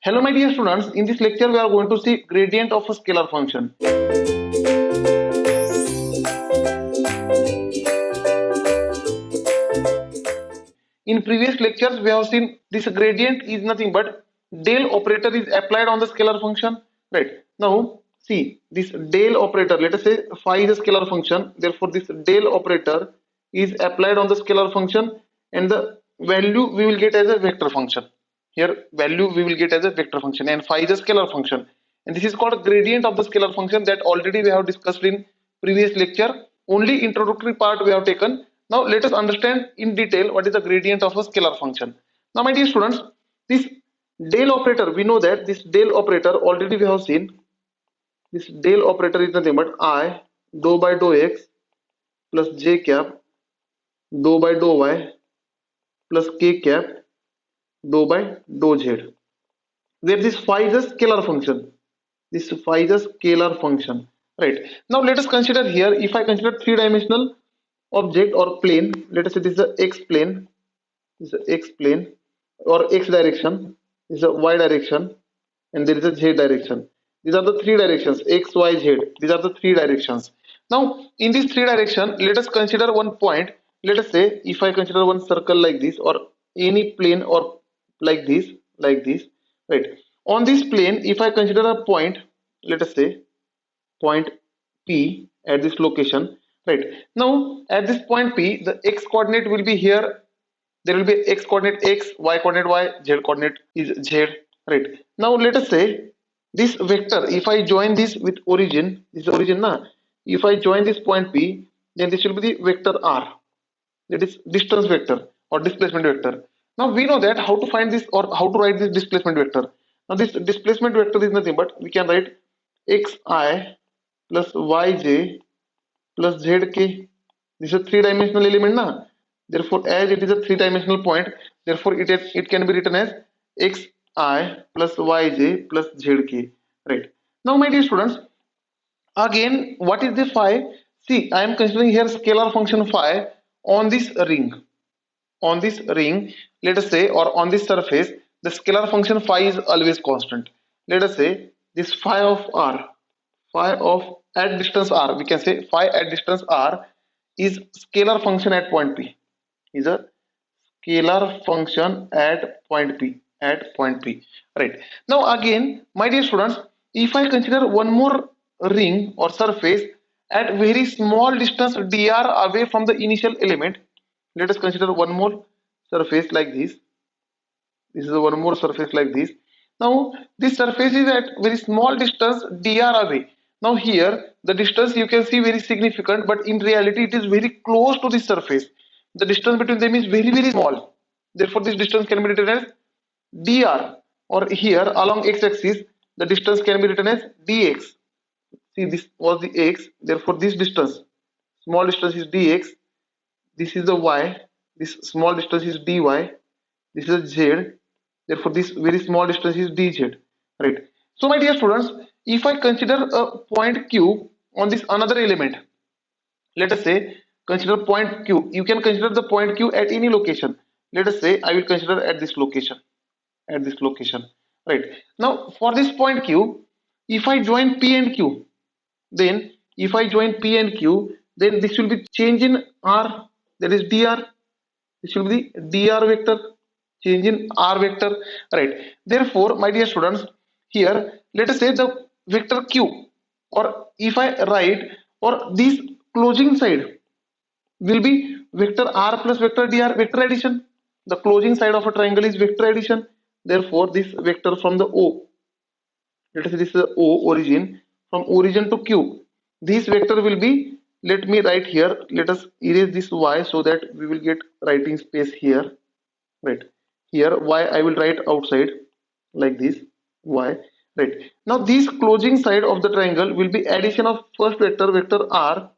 Hello my dear students, in this lecture we are going to see gradient of a scalar function. In previous lectures we have seen this gradient is nothing but del operator is applied on the scalar function, right? Now see this del operator, let us say phi is a scalar function, therefore this del operator is applied on the scalar function and the value we will get as a vector function. Here value we will get as a vector function and phi is a scalar function, and this is called gradient of the scalar function that already we have discussed in previous lecture. Only introductory part we have taken. Now let us understand in detail what is the gradient of a scalar function. Now my dear students, this del operator, we know that this del operator already we have seen. This del operator is nothing but I dou by dou x plus j cap dou by dou y plus k cap dou by dou z, where this phi is a scalar function. This phi is a scalar function, right? Now let us consider here, if I consider three-dimensional object or plane, let us say this is the x plane, this is the x plane or x direction, this is the y direction, and there is a z direction. These are the three directions, x, y, z. These are the three directions. Now in this three direction, let us consider one point. Let us say if I consider one circle like this or any plane or like this, right? On this plane, if I consider a point, let us say point P at this location, right? Now at this point P, the x coordinate will be here. There will be x coordinate x, y coordinate y, z coordinate is z, right? Now let us say this vector, if I join this with origin, this is origin na, if I join this point P, then this will be the vector r, that is distance vector or displacement vector. Now we know that how to find this or how to write this displacement vector. Now this displacement vector is nothing but we can write xi plus yj plus zk. This is a three-dimensional element na. Therefore as it is a three-dimensional point, therefore it can be written as xi plus yj plus zk, right? Now my dear students, again what is the phi? See, I am considering here scalar function phi on this ring. On this ring, let us say, or on this surface, the scalar function phi is always constant. Let us say this phi of r, phi of at distance r, we can say phi at distance r is scalar function at point P, is a scalar function at point P, right? Now again my dear students, if I consider one more ring or surface at very small distance dr away from the initial element, let us consider one more surface like this. This is one more surface like this. Now this surface is at very small distance dr away. Now here the distance you can see very significant, but in reality it is very close to this surface. The distance between them is very small. Therefore this distance can be written as dr, or here along x-axis the distance can be written as dx. See, this was the x, therefore this distance, small distance is dx, this is the y, this small distance is dy, this is a z, therefore this very small distance is dz, right? So my dear students, if I consider a point q on this another element, let us say consider point q, you can consider the point q at any location. Let us say I will consider at this location, right? Now for this point q, if I join p and q, then if I join p and q, then this will be change in r, that is dr. This will be the dr vector, change in r vector, right? Therefore my dear students, here let us say the vector q, or if I write, or this closing side will be vector r plus vector dr, vector addition. The closing side of a triangle is vector addition. Therefore this vector from the o, let us say this is the o origin, from origin to q, this vector will be, let me write here, let us erase this y so that we will get writing space here, right? Here y I will write outside like this, y, right? Now this closing side of the triangle will be addition of first vector, vector r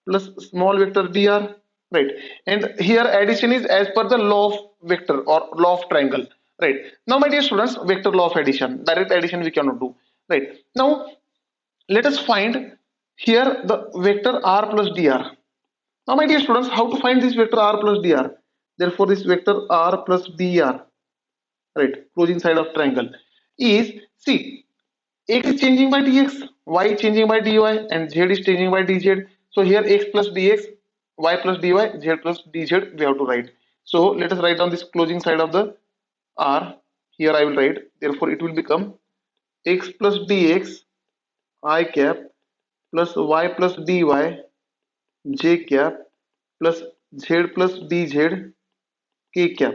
plus small vector dr, right? And here addition is as per the law of vector or law of triangle, right? Now my dear students, vector law of addition, direct addition we cannot do, right? Now let us find here the vector r plus dr. Now my dear students, how to find this vector r plus dr? Therefore this vector r plus dr, right, closing side of triangle, is, see, x is changing by dx, y is changing by dy, and z is changing by dz. So here x plus dx, y plus dy, z plus dz we have to write. So let us write down this closing side of the r. Here I will write, therefore it will become x plus dx I cap plus y plus dy j cap plus z plus dz k cap,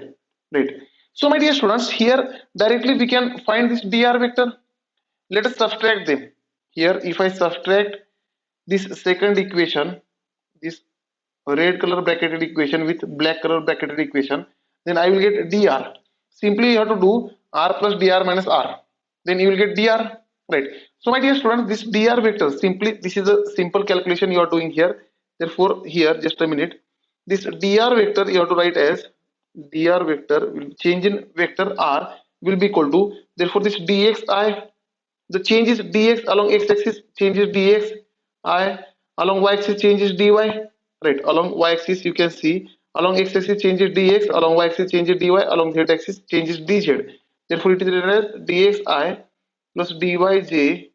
right? So my dear students, here directly we can find this dr vector. Let us subtract them. Here if I subtract this second equation, this red color bracketed equation with black color bracketed equation, then I will get dr. Simply you have to do r plus dr minus r, then you will get dr, right? So my dear students, this dr vector, simply this is a simple calculation you are doing here. Therefore here, just a minute, this dr vector you have to write as dr vector will change in vector r will be equal to, therefore this dxi, the change is dx along x-axis changes dx, I along y-axis changes dy, right? Along y-axis you can see, along x-axis changes dx, along y-axis changes dy, along z-axis changes dz. Therefore it is written as dxi plus dyj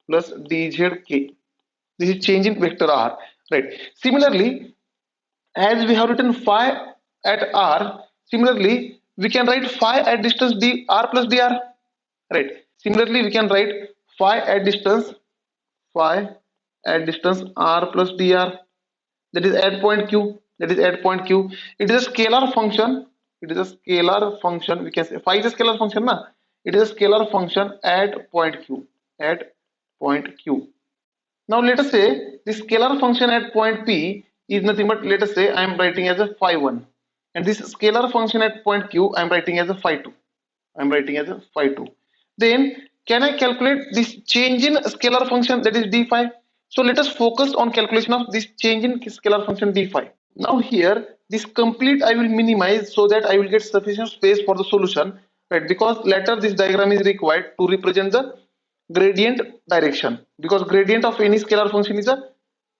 plus dzk. This is change in vector r, right? Similarly, as we have written phi at r, similarly we can write phi at distance dr plus dr, right? Similarly we can write phi at distance, phi at distance r plus dr, that is at point q, that is at point q. It is a scalar function, it is a scalar function, we can say phi is a scalar function na, it is a scalar function at point q, at point q. Now let us say this scalar function at point P is nothing but, let us say I am writing as a phi 1, and this scalar function at point Q I am writing as a phi 2. I am writing as a phi 2. Then can I calculate this change in scalar function, that is d phi? So let us focus on calculation of this change in scalar function d phi. Now here this complete I will minimize so that I will get sufficient space for the solution, right? Because later this diagram is required to represent the gradient direction, because gradient of any scalar function is a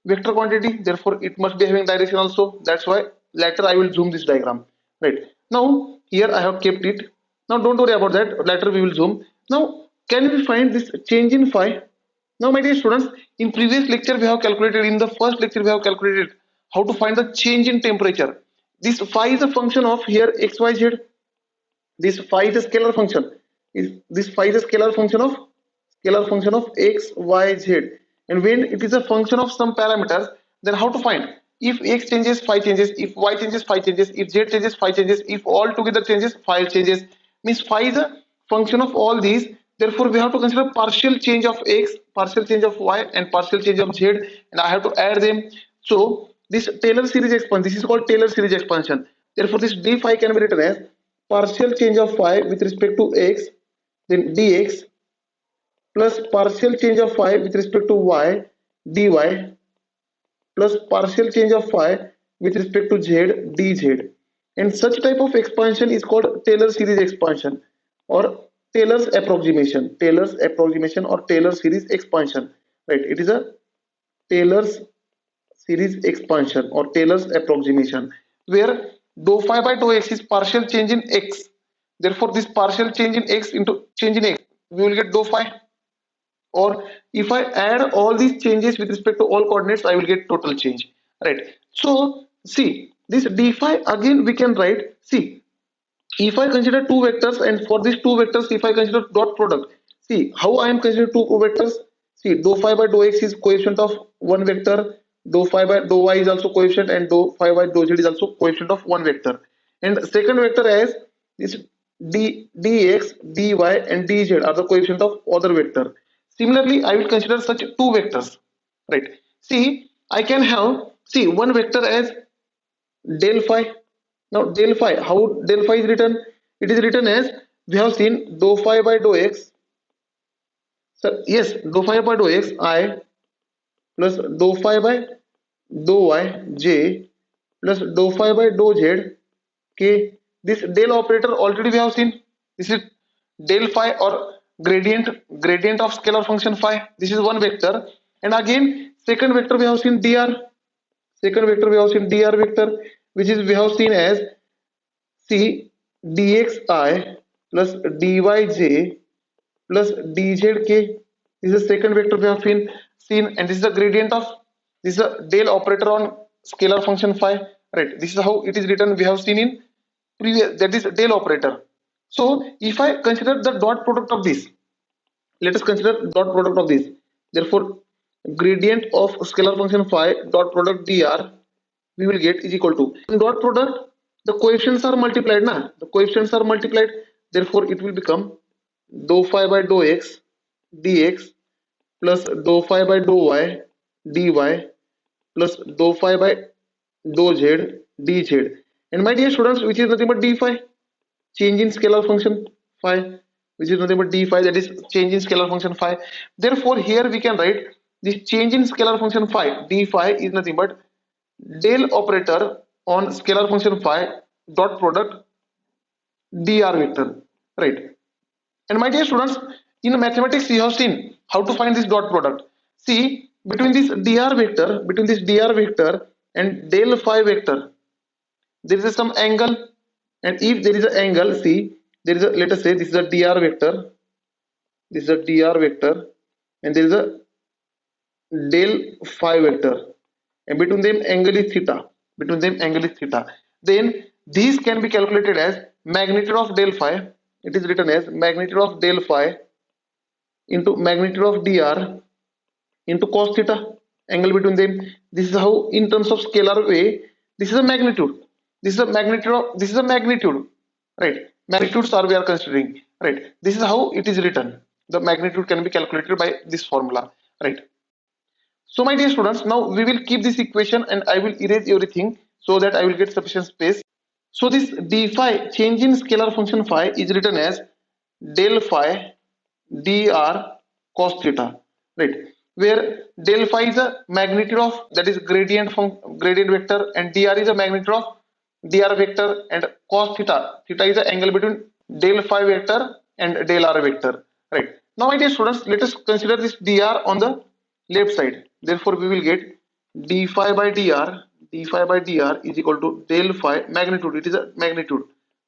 vector quantity, therefore it must be having direction also. That's why later I will zoom this diagram, right? Now here I have kept it. Now don't worry about that, later we will zoom. Now can we find this change in phi? Now my dear students, in previous lecture we have calculated, in the first lecture we have calculated how to find the change in temperature. This phi is a function of here xyz. This phi is a scalar function, is this phi is a scalar function of x y z, and when it is a function of some parameters, then how to find? If x changes phi changes, if y changes phi changes, if z changes phi changes, if all together changes phi changes, means phi is a function of all these. Therefore we have to consider partial change of x, partial change of y, and partial change of z, and I have to add them. So this Taylor series expansion, this is called Taylor series expansion. Therefore this d phi can be written as partial change of phi with respect to x, then dx, plus partial change of phi with respect to y, dy, plus partial change of phi with respect to z, dz. And such type of expansion is called Taylor series expansion, or Taylor's approximation, Taylor's approximation or Taylor series expansion, right? It is a Taylor's series expansion or Taylor's approximation, where dou phi by dou x is partial change in x. Therefore this partial change in x into change in x, we will get dou phi. Or if I add all these changes with respect to all coordinates, I will get total change, right? So see this d phi, again we can write, see, if I consider two vectors, and for these two vectors if I consider dot product, see how I am considering two vectors. See, dou phi by dou x is coefficient of one vector, dou phi by dou y is also coefficient, and dou phi by dou z is also coefficient of one vector. And second vector as this dx, dy, and dz are the coefficient of other vector. Similarly, I will consider such two vectors, right? See, I can have, see, one vector as del phi. Now del phi, how del phi is written? It is written as, we have seen dou phi by dou x. So yes, dou phi by dou x I plus dou phi by dou y j plus dou phi by dou z k. This del operator already we have seen. This is del phi or gradient of scalar function phi. This is one vector. And again second vector we have seen dr. Second vector we have seen dr vector, which is we have seen as, see, dxi plus dyj plus dzk. This is the second vector we have seen, and this is the gradient of this is the del operator on scalar function phi, right? This is how it is written. We have seen in previous, that is del operator. So if I consider the dot product of this, let us consider dot product of this. Therefore, gradient of scalar function phi dot product dr we will get is equal to, in dot product the coefficients are multiplied na, the coefficients are multiplied. Therefore it will become dou phi by dou x dx plus dou phi by dou y dy plus dou phi by dou z dz. And my dear students, which is nothing but d phi, change in scalar function phi, which is nothing but d phi, that is change in scalar function phi. Therefore here we can write this change in scalar function phi d phi is nothing but del operator on scalar function phi dot product dr vector, right? And my dear students, in mathematics you have seen how to find this dot product. See, between this dr vector and del phi vector there is some angle, and if there is an angle, see, there is a, let us say this is a dr vector, this is a dr vector, and there is a del phi vector, and between them angle is theta, then these can be calculated as magnitude of del phi. It is written as magnitude of del phi into magnitude of dr into cos theta, angle between them. This is how, in terms of scalar way, this is a magnitude, this is a magnitude, right? Magnitudes are we are considering, right? This is how it is written. The magnitude can be calculated by this formula, right? So my dear students, now we will keep this equation and I will erase everything so that I will get sufficient space. So this d phi, change in scalar function phi, is written as del phi dr cos theta, right? Where del phi is a magnitude of, that is gradient from gradient vector, and dr is a magnitude of dr vector, and cos theta, theta is the angle between del phi vector and del r vector, right? Now my dear students, let us consider this dr on the left side. Therefore we will get d phi by dr is equal to del phi magnitude, it is a magnitude,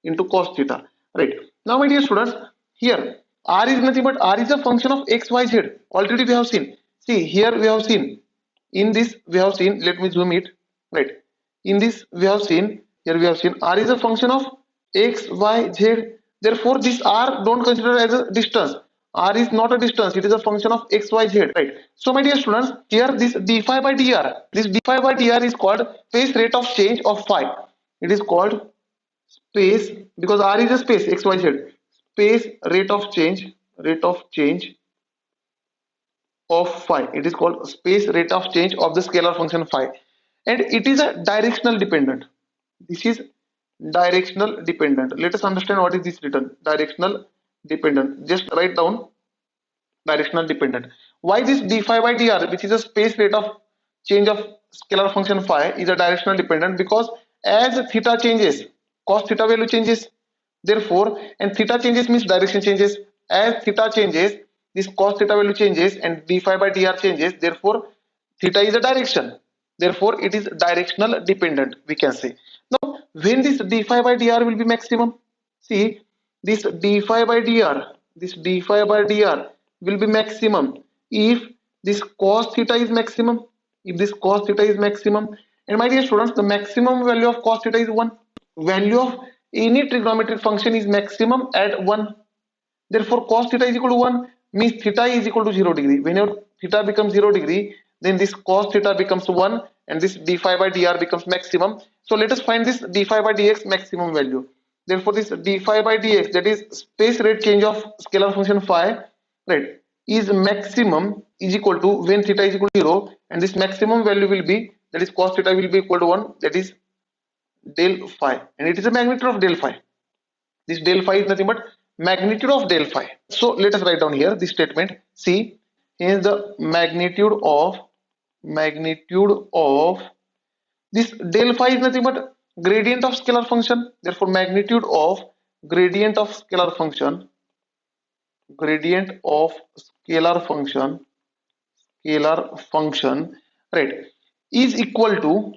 into cos theta, right? Now my dear students, here r is nothing but r is a function of x y z. Already we have seen, see here we have seen, in this we have seen, let me zoom it, right? In this we have seen, here we have seen r is a function of x y z. Therefore this r don't consider as a distance. R is not a distance, it is a function of x y z, right? So my dear students, here this d phi by dr, this d phi by dr is called space rate of change of phi. It is called space, because r is a space x y z, space rate of change of phi. It is called space rate of change of the scalar function phi, and it is a directional dependent. This is directional dependent. Let us understand what is this written, directional dependent. Just write down directional dependent. Why this d phi by dr, which is a space rate of change of scalar function phi, is a directional dependent? Because as theta changes, cos theta value changes. Therefore, and theta changes means direction changes. As theta changes, this cos theta value changes and d phi by dr changes. Therefore, theta is a direction. Therefore, it is directional dependent, we can say. Now, when this d phi by dr will be maximum, see, this d phi by dr will be maximum if this cos theta is maximum. If this cos theta is maximum, and my dear students, the maximum value of cos theta is 1. Value of any trigonometric function is maximum at 1. Therefore, cos theta is equal to 1 means theta is equal to 0 degree. Whenever theta becomes 0 degree, then this cos theta becomes 1 and this d phi by dr becomes maximum. So let us find this d phi by dx maximum value. Therefore, this d phi by dx, that is space rate change of scalar function phi, right, is maximum is equal to when theta is equal to 0, and this maximum value will be, that is cos theta will be equal to 1, that is del phi, and it is a magnitude of del phi. This del phi is nothing but magnitude of del phi. So let us write down here this statement. See, here is the magnitude of this del phi is nothing but gradient of scalar function. Therefore, magnitude of gradient of scalar function, right, is equal to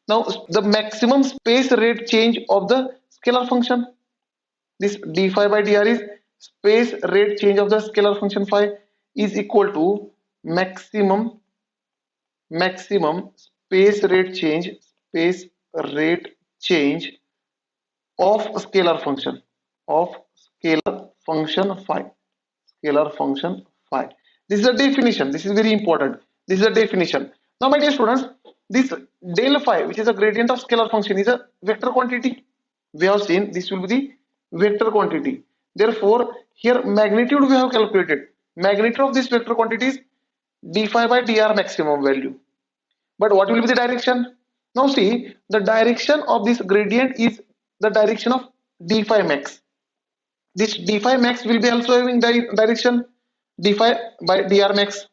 now the maximum space rate change of the scalar function. this d phi by dr is space rate change of the scalar function phi is equal to maximum space rate change of scalar function of scalar function phi scalar function phi. This is a definition. This is very important. This is a definition. Now my dear students, this del phi, which is a gradient of scalar function, is a vector quantity. We have seen this will be the vector quantity. Therefore here magnitude we have calculated. Magnitude of this vector quantity is d phi by dr maximum value. But what will be the direction? Now see, the direction of this gradient is the direction of d phi max. This d phi max will be also having direction d phi by dr max,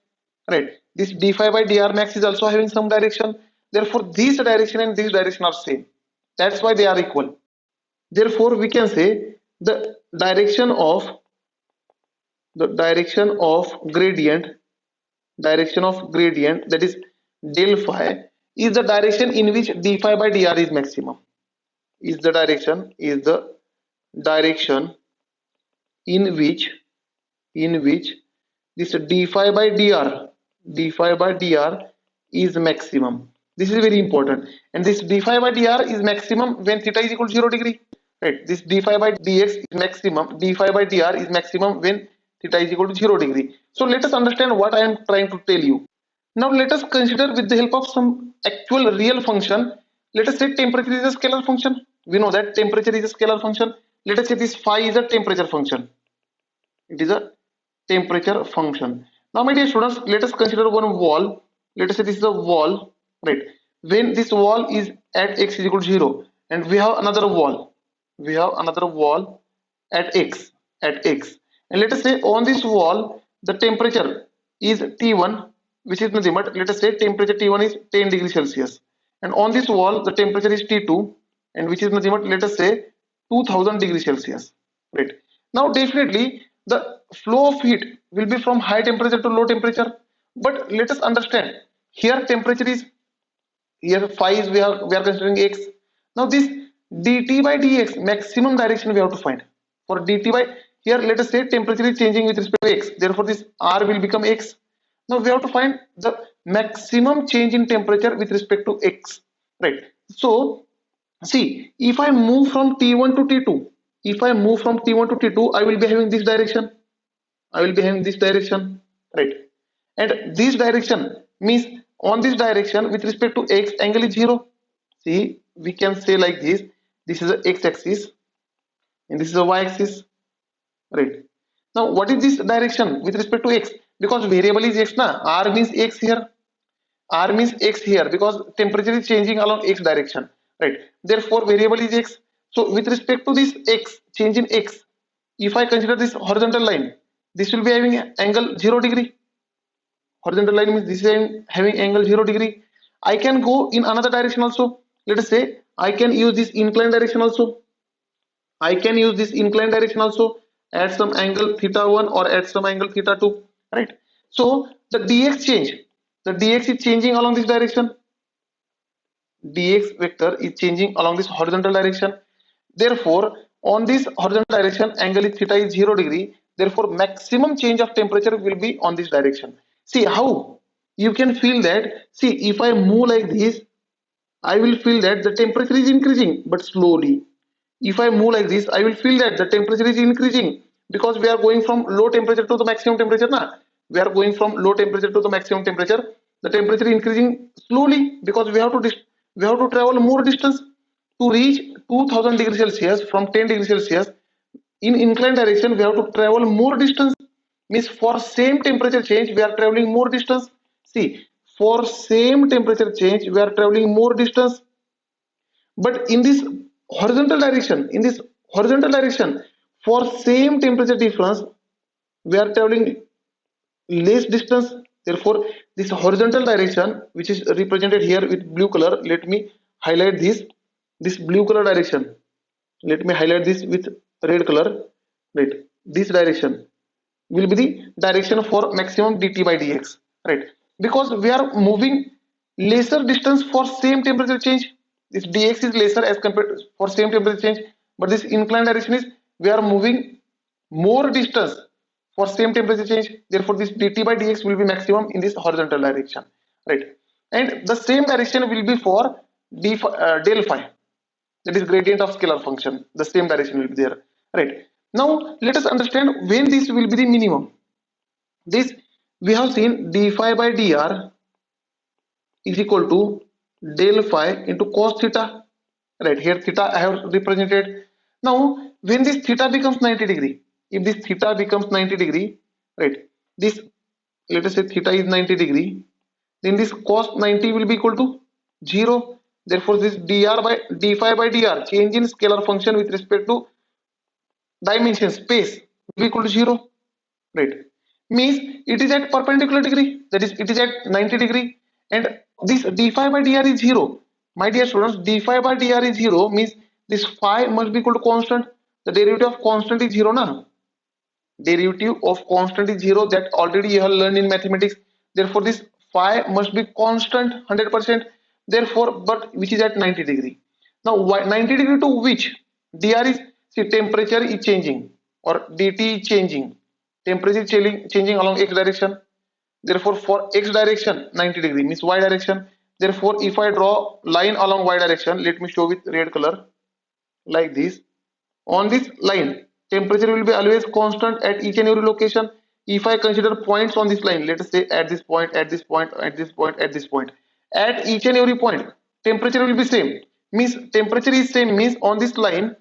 right? This d phi by dr max is also having some direction. Therefore this direction and this direction are same. That's why they are equal. Therefore we can say the direction of gradient that is del phi is the direction in which d phi by dr is maximum. Is the direction in which this d phi by dr is maximum. This is very important. And this d phi by dr is maximum when theta is equal to 0 degree. Right? This d phi by dx is maximum. D phi by dr is maximum when theta is equal to 0 degree. So let us understand what I am trying to tell you. Now let us consider with the help of some actual real function. Let us say temperature is a scalar function. We know that temperature is a scalar function. Let us say this phi is a temperature function. It is a temperature function. Now my dear students, let us consider one wall. Let us say this is a wall, right? When this wall is at x is equal to 0 and we have another wall at x, and let us say on this wall the temperature is T1, which is nothing but, let us say temperature T1 is 10 degrees Celsius, and on this wall the temperature is T2, and which is nothing but, let us say 2000 degrees Celsius, right? Now definitely the flow of heat will be from high temperature to low temperature, but let us understand here temperature is, here phi is we are considering x. Now this dt by dx maximum direction we have to find. For dt by, here let us say temperature is changing with respect to x, therefore this r will become x. Now we have to find the maximum change in temperature with respect to x, right? So see, if I move from T1 to T2, I will be having this direction. Right? And this direction means on this direction with respect to x, angle is 0. See, we can say like this. This is a x-axis and this is a y-axis. Right? Now, what is this direction with respect to x? Because variable is x, na? R means x here. Because temperature is changing along x direction. Right? Therefore, variable is x. So, with respect to this x, change in x, if I consider this horizontal line, this will be having angle 0 degree. Horizontal line means this is having angle 0 degree. I can go in another direction also. Let us say I can use this inclined direction also. Add some angle theta 1 or add some angle theta 2. Right? So the dx change. The dx is changing along this direction. Dx vector is changing along this horizontal direction. Therefore, on this horizontal direction, angle is theta is 0 degree. Therefore, maximum change of temperature will be on this direction. See how you can feel that. See, if I move like this, I will feel that the temperature is increasing, but slowly. If I move like this, I will feel that the temperature is increasing because we are going from low temperature to the maximum temperature. Na? We are going from low temperature to the maximum temperature. The temperature is increasing slowly because we have to travel more distance to reach 2000 degrees Celsius from 10 degrees Celsius. In inclined direction, we have to travel more distance. Means for same temperature change, we are traveling more distance. See, for same temperature change, we are traveling more distance. But in this horizontal direction, for same temperature difference, we are traveling less distance. Therefore, this horizontal direction, which is represented here with blue color, let me highlight this blue color direction. Let me highlight this with red color. Right, this direction will be the direction for maximum dt by dx. Right, because we are moving lesser distance for same temperature change. This dx is lesser as compared to for same temperature change, but this inclined direction is we are moving more distance for same temperature change. Therefore, this dt by dx will be maximum in this horizontal direction, right? And the same direction will be for del phi, that is gradient of scalar function. The same direction will be there, right? Now let us understand when this will be the minimum. This we have seen d phi by dr is equal to del phi into cos theta, right? Here theta I have represented. Now when this theta becomes 90 degree, if this theta becomes 90 degree, right, this, let us say theta is 90 degree, then this cos 90 will be equal to 0. Therefore this dr by d phi by dr, change in scalar function with respect to dimension space, will be equal to 0, right? Means it is at perpendicular degree, that is it is at 90 degree, and this d phi by dr is 0. My dear students, d phi by dr is 0 means this phi must be equal to constant. The derivative of constant is 0 na. Derivative of constant is 0, that already you have learned in mathematics. Therefore this phi must be constant 100%, therefore, but which is at 90 degree. Now 90 degree to which? Dr is, see, temperature is changing or dt is changing, temperature is changing along x direction. Therefore for x direction 90 degree means y direction. Therefore if I draw line along y direction, let me show with red color like this. On this line, temperature will be always constant at each and every location. If I consider points on this line, let us say at this point, at this point, at this point, at this point, at each and every point, temperature will be same. Means temperature is same means on this line,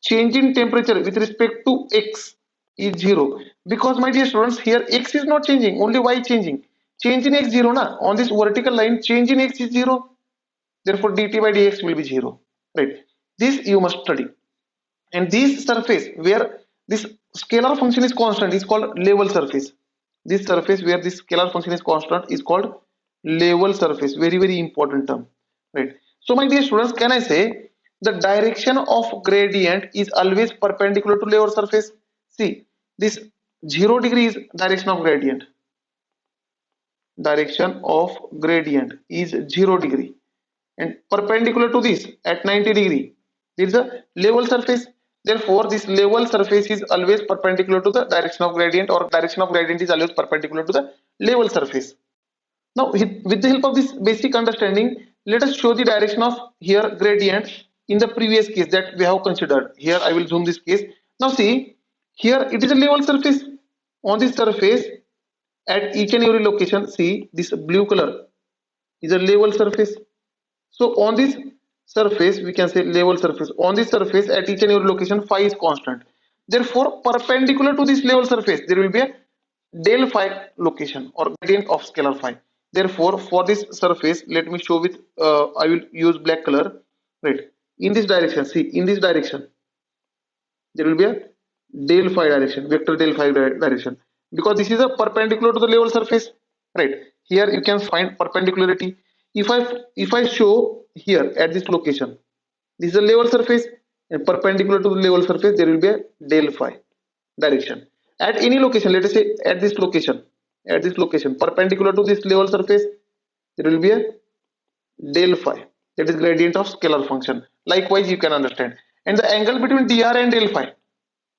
change in temperature with respect to x is 0. Because my dear students, here x is not changing, only y changing. Change in x 0 na. On this vertical line, change in x is 0. Therefore dt by dx will be 0. Right. This you must study. And this surface where this scalar function is constant is called level surface. This surface where this scalar function is constant is called level surface. Very, very important term, right? So my dear students, can I say the direction of gradient is always perpendicular to level surface? See, this 0 degree is direction of gradient. Direction of gradient is 0 degree, and perpendicular to this at 90 degree, there is a level surface. Therefore this level surface is always perpendicular to the direction of gradient, or direction of gradient is always perpendicular to the level surface. Now with the help of this basic understanding, let us show the direction of here gradient in the previous case that we have considered. Here I will zoom this case. Now see, here it is a level surface. On this surface at each and every location, see this blue color is a level surface. So on this surface, we can say level surface. On this surface at each and every location, phi is constant. Therefore perpendicular to this level surface, there will be a del phi location or gradient of scalar phi. Therefore for this surface, let me show with I will use black color, right? In this direction, see, in this direction there will be a del phi direction, vector del phi direction, because this is a perpendicular to the level surface, right? Here you can find perpendicularity. If I show here at this location, this is a level surface, and perpendicular to the level surface there will be a del phi direction. At any location, let us say at this location, perpendicular to this level surface, there will be a del phi, that is gradient of scalar function. Likewise you can understand. And the angle between dr and del phi,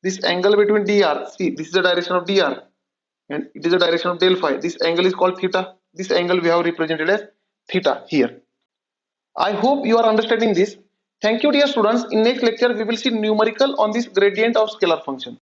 this angle between dr, see, this is the direction of dr and it is the direction of del phi. This angle is called theta. This angle we have represented as theta here. I hope you are understanding this. Thank you dear students. In next lecture we will see numerical on this gradient of scalar function.